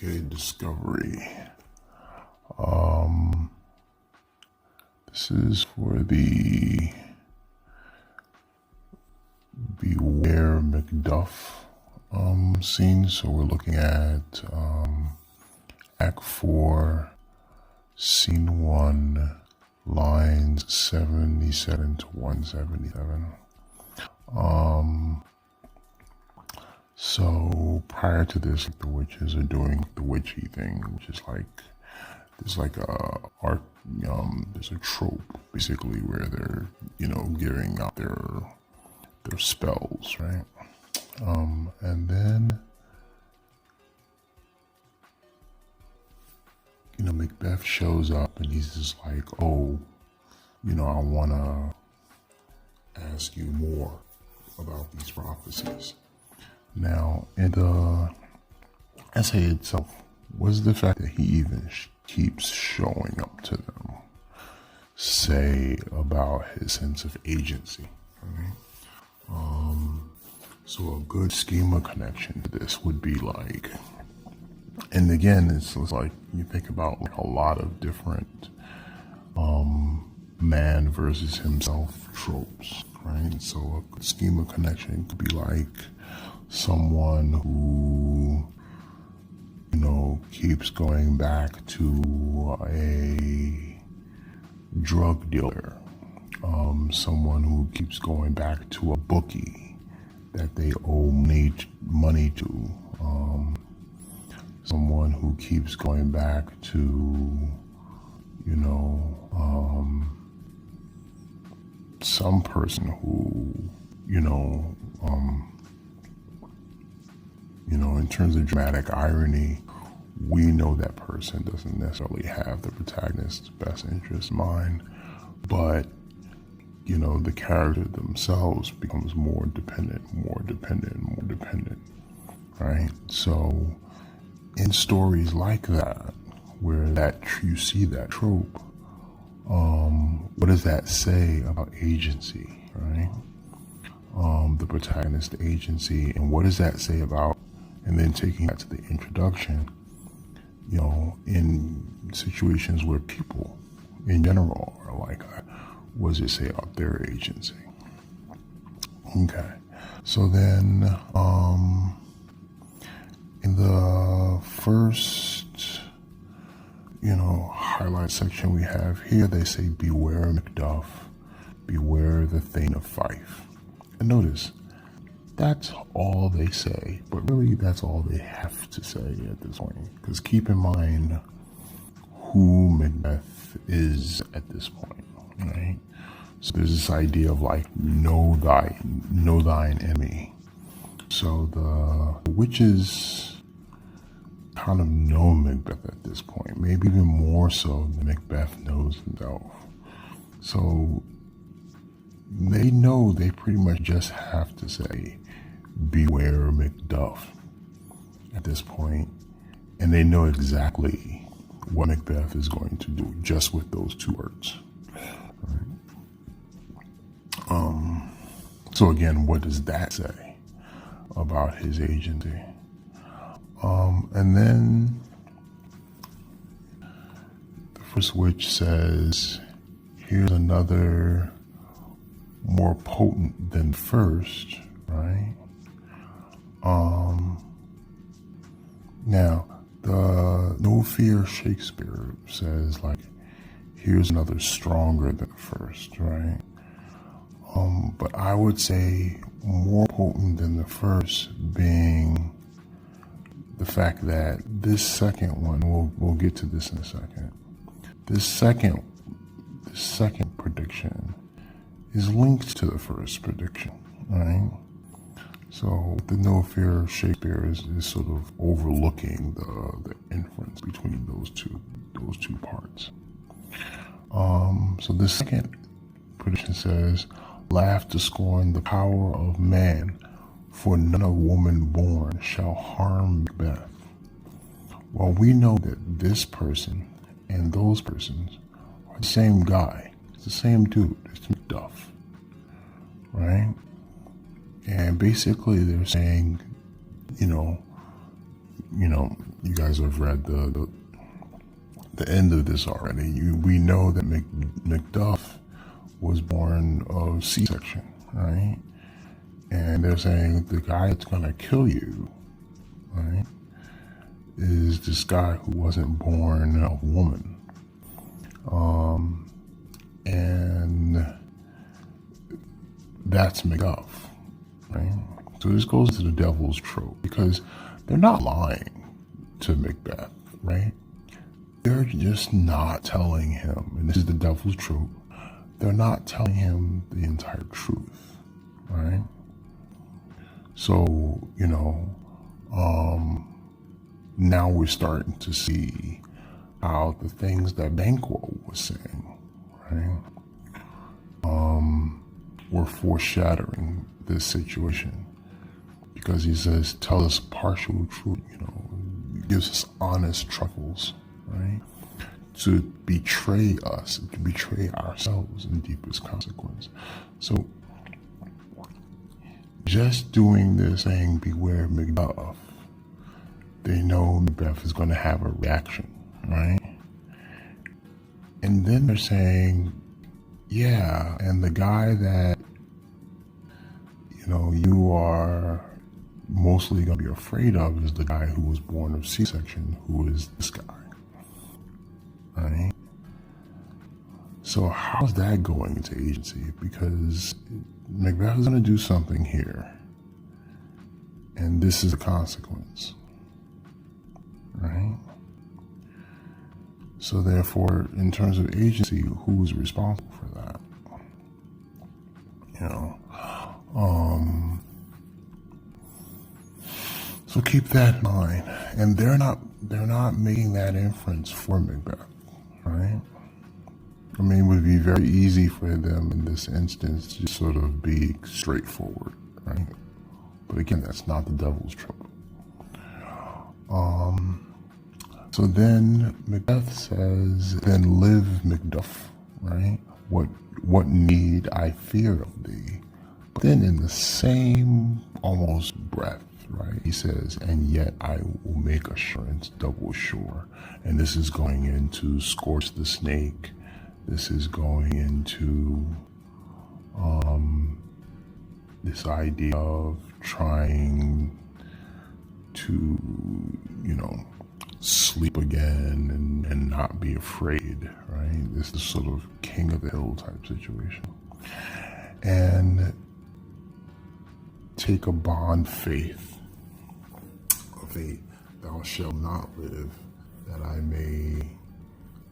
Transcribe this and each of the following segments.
Okay, discovery. This is for the Beware Macduff scene. So we're looking at Act 4, Scene 1, lines 77 to 177. So prior to this, the witches are doing the witchy thing, which is like there's like a art, there's a trope basically where they're giving out their spells, right? And then Macbeth shows up and he's just like, oh, I want to ask you more about these prophecies. Now, in the essay itself, what's the fact that he even keeps showing up to them say about his sense of agency? Right? So a good schema connection to this would be like, and again, it's like you think about like a lot of different man versus himself tropes, right? So a good schema connection could be like someone who keeps going back to a drug dealer, someone who keeps going back to a bookie that they owe money to, someone who keeps going back to some person who in terms of dramatic irony, we know that person doesn't necessarily have the protagonist's best interest in mind, but the character themselves becomes more dependent, right? So in stories like that, where you see that trope, what does that say about agency, right? The protagonist agency, and what does that say about, and then taking that to the introduction, in situations where people in general are like, what does it say about their agency? Okay, so then in the first highlight section we have here, they say, beware Macduff, beware the Thane of Fife. And notice, that's all they say, but really that's all they have to say at this point. Because keep in mind who Macbeth is at this point, right? So there's this idea of like, know thine enemy. So the witches kind of know Macbeth at this point, maybe even more so than Macbeth knows himself. So they know they pretty much just have to say, beware Macduff at this point, and they know exactly what Macbeth is going to do just with those two words. Right? So again, what does that say about his agency? And then the first witch says, here's another more potent than first, right? Now, the No Fear Shakespeare says, like, here's another stronger than first, right? But I would say more potent than the first being the fact that this second one, we'll get to this in a second. This second prediction is linked to the first prediction, right? So the No Fear Shakespeare is sort of overlooking the inference between those two parts. So the second prediction says, laugh to scorn the power of man, for none of woman born shall harm Macbeth. Well, we know that this person and those persons are the same guy. It's the same dude. It's Macduff, right? And basically they're saying, you guys have read the end of this already. We know that Macduff was born of C-section, right? And they're saying the guy that's gonna kill you, right, is this guy who wasn't born a woman. And that's Macduff, right? So this goes to the devil's trope, because they're not lying to Macbeth, right? They're just not telling him, and this is the devil's trope, they're not telling him the entire truth, right? So, now we're starting to see how the things that Banquo was saying, right, were foreshadowing this situation. Because he says, tell us partial truth, gives us honest truffles, right? To betray us, to betray ourselves in deepest consequence. So just doing this, saying beware Macduff, they know Macbeth is going to have a reaction, right? And then they're saying, yeah, and the guy that, you are mostly going to be afraid of is the guy who was born of C-section, who is this guy, right? So how's that going into agency? Because Macbeth is going to do something here, and this is the consequence, right? So therefore, in terms of agency, who is responsible for that? So keep that in mind. And they're not making that inference for Macbeth, right? I mean, it would be very easy for them in this instance to sort of be straightforward, right? But again, that's not the devil's trope. So then Macbeth says, then live Macduff, right? What need I fear of thee? But then in the same almost breath, right, he says, and yet I will make assurance double sure. And this is going into Scorch the Snake. This is going into this idea of trying to, sleep again and not be afraid, right? This is sort of king of the hill type situation. And take a bond faith of a thou shalt not live, that I may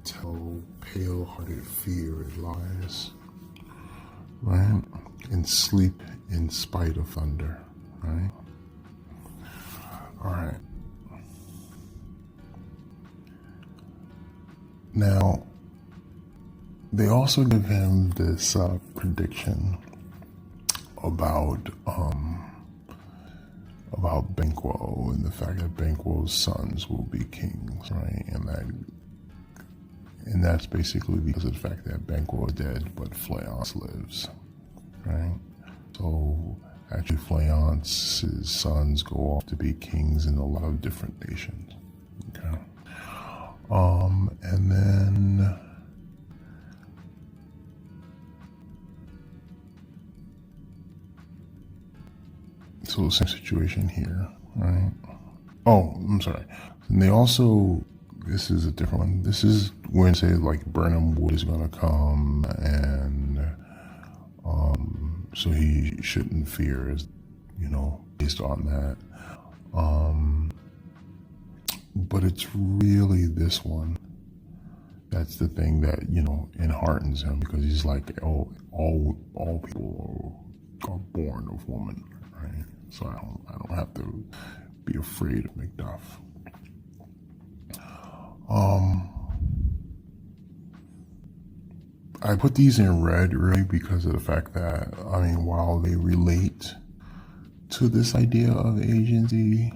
tell pale-hearted fear it lies, right? And sleep in spite of thunder, right? All right. Now, they also give him this prediction about Banquo and the fact that Banquo's sons will be kings, right? And that's basically because of the fact that Banquo is dead, but Fleance lives, right? So actually Fleance's sons go off to be kings in a lot of different nations, okay? And then so the same situation here, right? Oh, I'm sorry. And they also, this is a different one. This is when, say, like Burnham Wood is gonna come, and so he shouldn't fear, based on that. But it's really this one that's the thing that enheartens him, because he's like, oh, all people are born of woman, right? So I don't have to be afraid of Macduff. I put these in red really because of the fact that, while they relate to this idea of agency,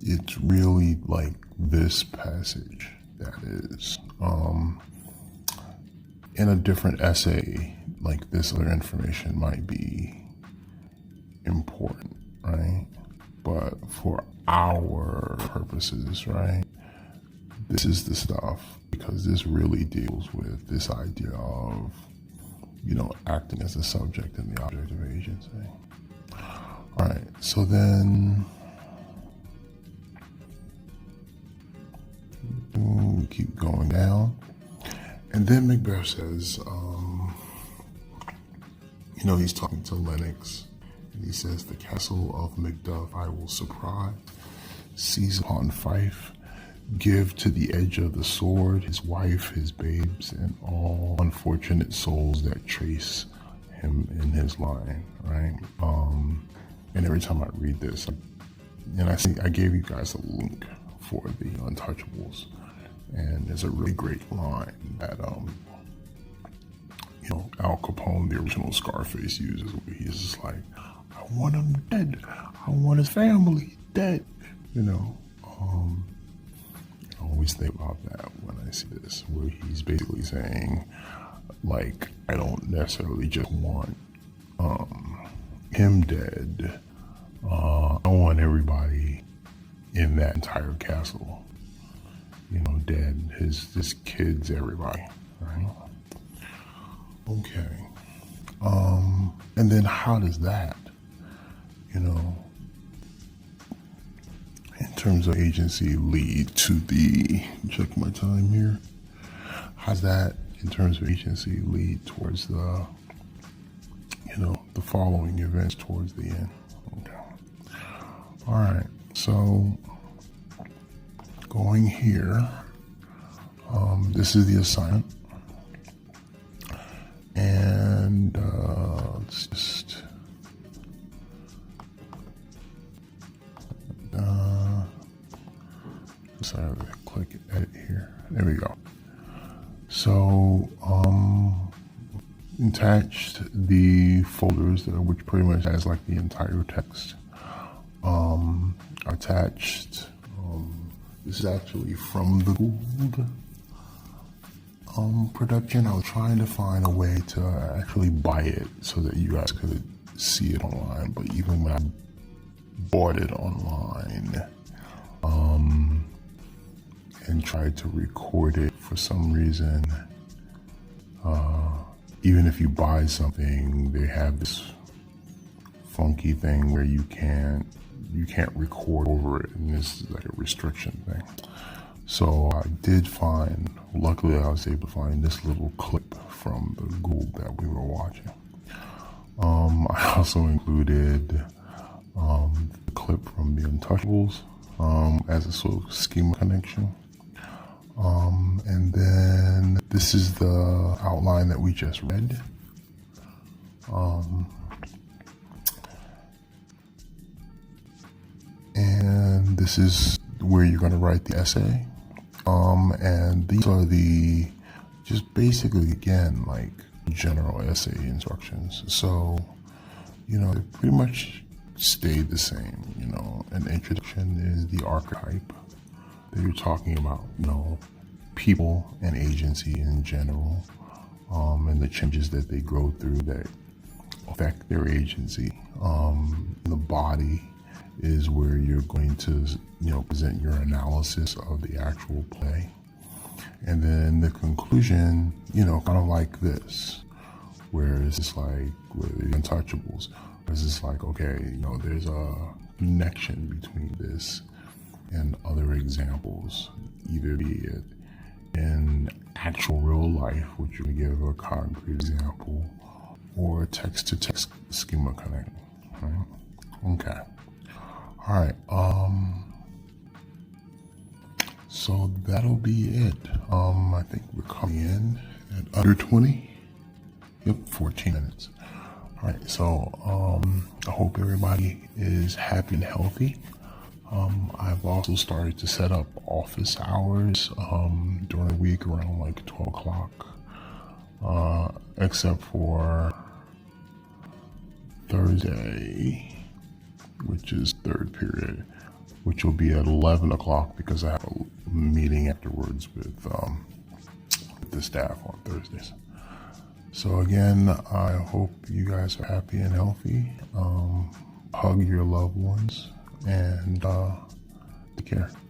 it's really like this passage that is. In a different essay, like this other information might be important, right? But for our purposes, right, this is the stuff, because this really deals with this idea of, acting as a subject and the object of agency. All right, so then we keep going down. And then Macbeth says, he's talking to Lennox, and he says, "The castle of Macduff I will surprise, seize upon Fife, give to the edge of the sword his wife, his babes, and all unfortunate souls that trace him in his line," right? And every time I read this, and I gave you guys a link for the Untouchables, and there's a really great line that Al Capone, the original Scarface, uses, where he's just like, "I want him dead. I want his family dead." I always think about that when I see this, where he's basically saying, like, I don't necessarily just want him dead. I want everybody in that entire castle, dead. His kids, everybody, right? Okay. And then how does that, in terms of agency, lead to check my time here. How's that, in terms of agency, lead towards the following events towards the end? Okay. All right. So going here, this is the assignment. And let's just sorry, click edit here. There we go. So attached the folders, which pretty much has like the entire text. Attached. This is actually from the Gould production. I was trying to find a way to actually buy it so that you guys could see it online, but even when I bought it online and tried to record it, for some reason, even if you buy something, they have this funky thing where you can't record over it, and this is like a restriction thing. So I did find, luckily I was able to find this little clip from the Gould that we were watching. I also included the clip from the Untouchables as a sort of schema connection. And then this is the outline that we just read. And this is where you're going to write the essay. And these are just basically, again, like general essay instructions. So, they pretty much stayed the same. An introduction is the archetype that you're talking about, people and agency in general, and the changes that they go through that affect their agency. The body is where you're going to, present your analysis of the actual play. And then the conclusion, kind of like this, where it's just like with the Untouchables, it's just like, okay, there's a connection between this and other examples, either be it in actual real life, which you give a concrete example, or text-to-text schema connecting, right? Okay. All right. So that'll be it. I think we're coming in at under 20. Yep, 14 minutes. All right. So I hope everybody is happy and healthy. I've also started to set up office hours during the week around like 12 o'clock, except for Thursday, which is third period, which will be at 11 o'clock because I have a meeting afterwards with the staff on Thursdays. So again, I hope you guys are happy and healthy. hug your loved ones, and take care.